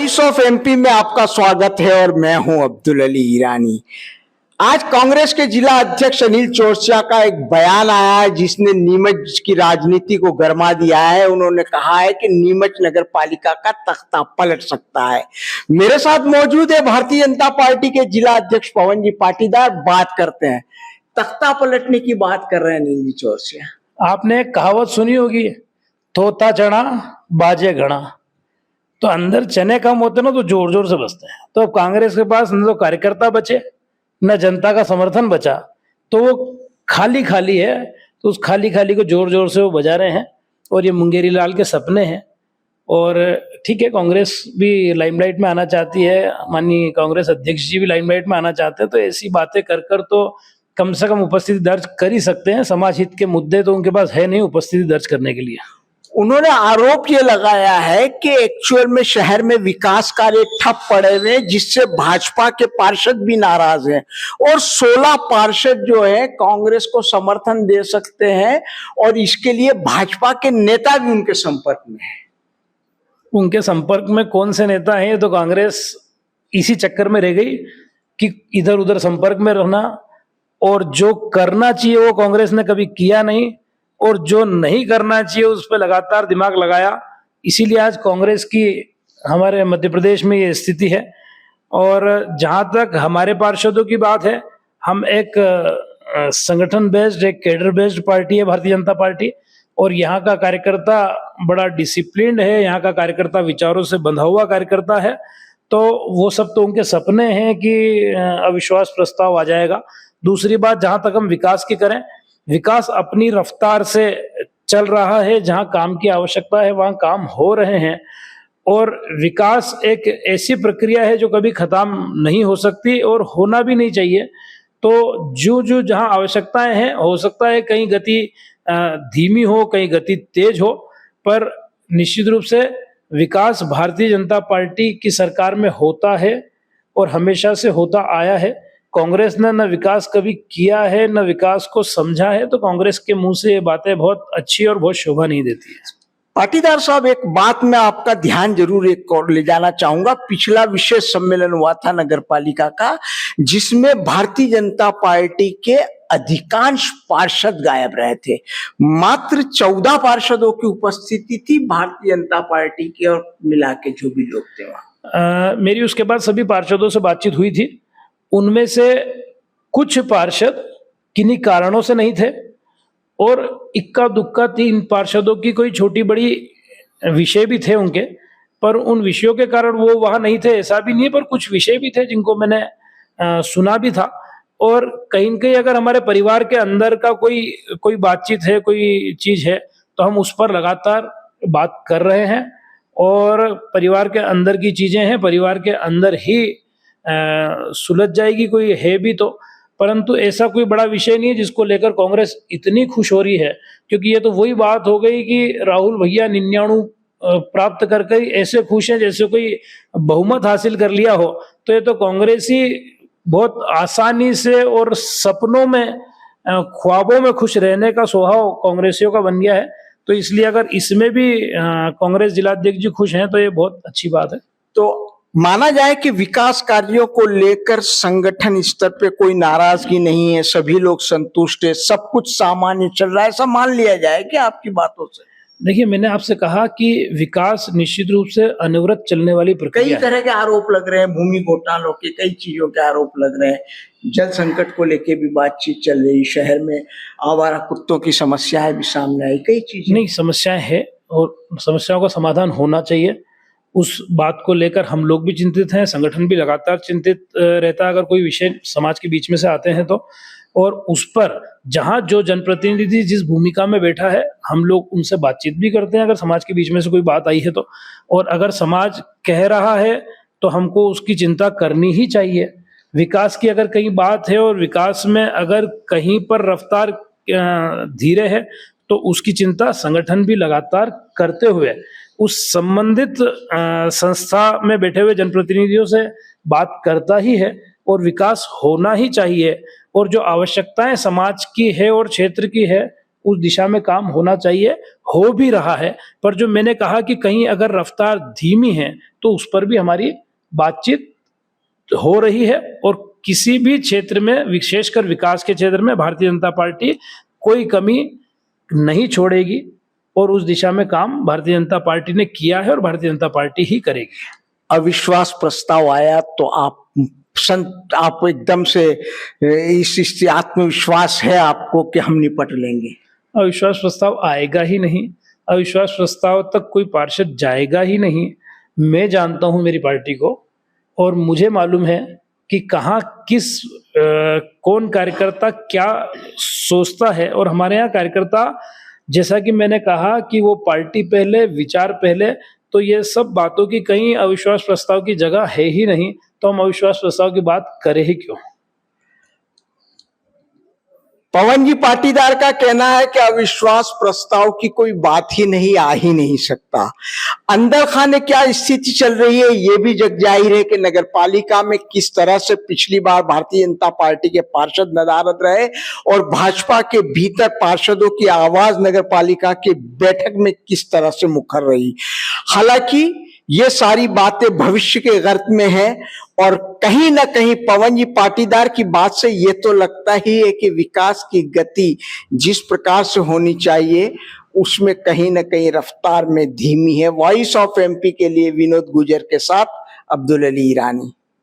Voice of MP में आपका स्वागत है और मैं हूं अब्दुल अली ईरानी। आज कांग्रेस के जिला अध्यक्ष अनिल चौरसिया का एक बयान आया है जिसने नीमच की राजनीति को गरमा दिया है। उन्होंने कहा है कि नीमच नगर पालिका का तख्ता पलट सकता है। मेरे साथ मौजूद है भारतीय जनता पार्टी के जिला अध्यक्ष पवन जी पाटीदार। बात करते हैं, तख्ता पलटने की बात कर रहे हैं अनिल जी चौरसिया। आपने एक कहावत सुनी होगी, तोता चना बाजे घड़ा। तो अंदर चने कम होते ना तो जोर जोर से बजते हैं। तो अब कांग्रेस के पास न तो कार्यकर्ता बचे न जनता का समर्थन बचा, तो वो खाली खाली है। तो उस खाली खाली को जोर जोर से वो बजा रहे हैं और ये मुंगेरी लाल के सपने हैं। और ठीक है, कांग्रेस भी लाइमलाइट में आना चाहती है, माननीय कांग्रेस अध्यक्ष जी भी लाइमलाइट में आना चाहते हैं। तो ऐसी बातें कर कर तो कम से कम उपस्थिति दर्ज कर ही सकते हैं। समाज हित के मुद्दे तो उनके पास है नहीं उपस्थिति दर्ज करने के लिए। उन्होंने आरोप ये लगाया है कि एक्चुअल में शहर में विकास कार्य ठप पड़े हुए हैं, जिससे भाजपा के पार्षद भी नाराज हैं और 16 पार्षद जो है कांग्रेस को समर्थन दे सकते हैं और इसके लिए भाजपा के नेता भी उनके संपर्क में हैं। उनके संपर्क में कौन से नेता हैं? तो कांग्रेस इसी चक्कर में रह गई कि इधर उधर संपर्क में रहना, और जो करना चाहिए वो कांग्रेस ने कभी किया नहीं और जो नहीं करना चाहिए उस पर लगातार दिमाग लगाया। इसीलिए आज कांग्रेस की हमारे मध्य प्रदेश में ये स्थिति है। और जहां तक हमारे पार्षदों की बात है, हम एक संगठन बेस्ड, एक कैडर बेस्ड पार्टी है भारतीय जनता पार्टी, और यहाँ का कार्यकर्ता बड़ा डिसिप्लिन्ड है। यहाँ का कार्यकर्ता विचारों से बंधा हुआ कार्यकर्ता है। तो वो सब तो उनके सपने हैं कि अविश्वास प्रस्ताव आ जाएगा। दूसरी बात, जहां तक हम विकास की करें, विकास अपनी रफ्तार से चल रहा है। जहां काम की आवश्यकता है वहां काम हो रहे हैं। और विकास एक ऐसी प्रक्रिया है जो कभी खत्म नहीं हो सकती और होना भी नहीं चाहिए। तो जो जहां आवश्यकताएं हैं, हो सकता है कहीं गति धीमी हो, कहीं गति तेज हो, पर निश्चित रूप से विकास भारतीय जनता पार्टी की सरकार में होता है और हमेशा से होता आया है। कांग्रेस ने न विकास कभी किया है न विकास को समझा है। तो कांग्रेस के मुंह से ये बातें बहुत अच्छी और बहुत शोभा नहीं देती है। पाटीदार साहब, एक बात में आपका ध्यान जरूर एक और ले जाना चाहूंगा। पिछला विशेष सम्मेलन हुआ था नगर पालिका का, जिसमें भारतीय जनता पार्टी के अधिकांश पार्षद गायब रहे थे। मात्र 14 पार्षदों की उपस्थिति थी भारतीय जनता पार्टी की, और मिला के जो भी लोग थे वहां। मेरी उसके बाद सभी पार्षदों से बातचीत हुई थी। उनमें से कुछ पार्षद किन्हीं कारणों से नहीं थे और इक्का दुक्का 3 पार्षदों की कोई छोटी बड़ी विषय भी थे उनके, पर उन विषयों के कारण वो वहां नहीं थे ऐसा भी नहीं है। पर कुछ विषय भी थे जिनको मैंने सुना भी था। और कहीं न कहीं अगर हमारे परिवार के अंदर का कोई बातचीत है, कोई चीज है, तो हम उस पर लगातार बात कर रहे हैं। और परिवार के अंदर की चीजें हैं, परिवार के अंदर ही सुलझ जाएगी, कोई है भी तो। परंतु ऐसा कोई बड़ा विषय नहीं है जिसको लेकर कांग्रेस इतनी खुश हो रही है, क्योंकि ये तो वही बात हो गई कि राहुल भैया 99 प्राप्त करके ऐसे खुश हैं जैसे कोई बहुमत हासिल कर लिया हो। तो ये तो कांग्रेसी बहुत आसानी से और सपनों में, ख्वाबों में खुश रहने का स्वभाव कांग्रेसियों का बन गया है। तो इसलिए अगर इसमें भी कांग्रेस जिलाध्यक्ष जी खुश हैं तो ये बहुत अच्छी बात है। तो माना जाए कि विकास कार्यों को लेकर संगठन स्तर पे कोई नाराजगी नहीं है, सभी लोग संतुष्ट है, सब कुछ सामान्य चल रहा है, ऐसा मान लिया जाए कि आपकी बातों से? देखिए, मैंने आपसे कहा कि विकास निश्चित रूप से अनवरत चलने वाली प्रक्रिया है। कई तरह के आरोप लग रहे हैं, भूमि घोटालों के, कई चीजों के आरोप लग रहे हैं, जल संकट को लेके भी बातचीत चल रही, शहर में आवारा कुत्तों की समस्याएं भी सामने आई, कई चीजें। नहीं, समस्याएं है और समस्याओं का समाधान होना चाहिए। उस बात को लेकर हम लोग भी चिंतित हैं, संगठन भी लगातार चिंतित रहता है अगर कोई विषय समाज के बीच में से आते हैं तो। और उस पर जहां जो जनप्रतिनिधि जिस भूमिका में बैठा है, हम लोग उनसे बातचीत भी करते हैं अगर समाज के बीच में से कोई बात आई है तो। और अगर समाज कह रहा है तो हमको उसकी चिंता करनी ही चाहिए। विकास की अगर कहीं बात है और विकास में अगर कहीं पर रफ्तार धीरे है तो उसकी चिंता संगठन भी लगातार करते हुए उस संबंधित संस्था में बैठे हुए जनप्रतिनिधियों से बात करता ही है। और विकास होना ही चाहिए, और जो आवश्यकताएं समाज की है और क्षेत्र की है उस दिशा में काम होना चाहिए, हो भी रहा है। पर जो मैंने कहा कि कहीं अगर रफ्तार धीमी है तो उस पर भी हमारी बातचीत हो रही है, और किसी भी क्षेत्र में, विशेषकर विकास के क्षेत्र में, भारतीय जनता पार्टी कोई कमी नहीं छोड़ेगी और उस दिशा में काम भारतीय जनता पार्टी ने किया है और भारतीय जनता पार्टी ही करेगी। अविश्वास प्रस्ताव आया तो आप एकदम से इस आत्मविश्वास है आपको कि हम निपट लेंगे? अविश्वास प्रस्ताव आएगा ही नहीं, अविश्वास प्रस्ताव तक कोई पार्षद जाएगा ही नहीं। मैं जानता हूं मेरी पार्टी को, और मुझे मालूम है कि कहाँ किस कौन कार्यकर्ता क्या सोचता है। और हमारे यहाँ कार्यकर्ता, जैसा कि मैंने कहा कि वो पार्टी पहले, विचार पहले, तो ये सब बातों की कहीं अविश्वास प्रस्ताव की जगह है ही नहीं, तो हम अविश्वास प्रस्ताव की बात करें ही क्यों। पवन जी पाटीदार का कहना है कि अविश्वास प्रस्ताव की कोई बात ही नहीं, आ ही नहीं सकता। अंदर खाने क्या स्थिति चल रही है ये भी जग जाहिर है कि नगर पालिका में किस तरह से पिछली बार भारतीय जनता पार्टी के पार्षद नदारद रहे और भाजपा के भीतर पार्षदों की आवाज नगर पालिका की बैठक में किस तरह से मुखर रही। हालांकि ये सारी बातें भविष्य के गर्त में है, और कहीं ना कहीं पवन जी पाटीदार की बात से ये तो लगता ही है कि विकास की गति जिस प्रकार से होनी चाहिए उसमें कहीं ना कहीं रफ्तार में धीमी है। वॉइस ऑफ एमपी के लिए विनोद गुजर के साथ अब्दुल अली ईरानी।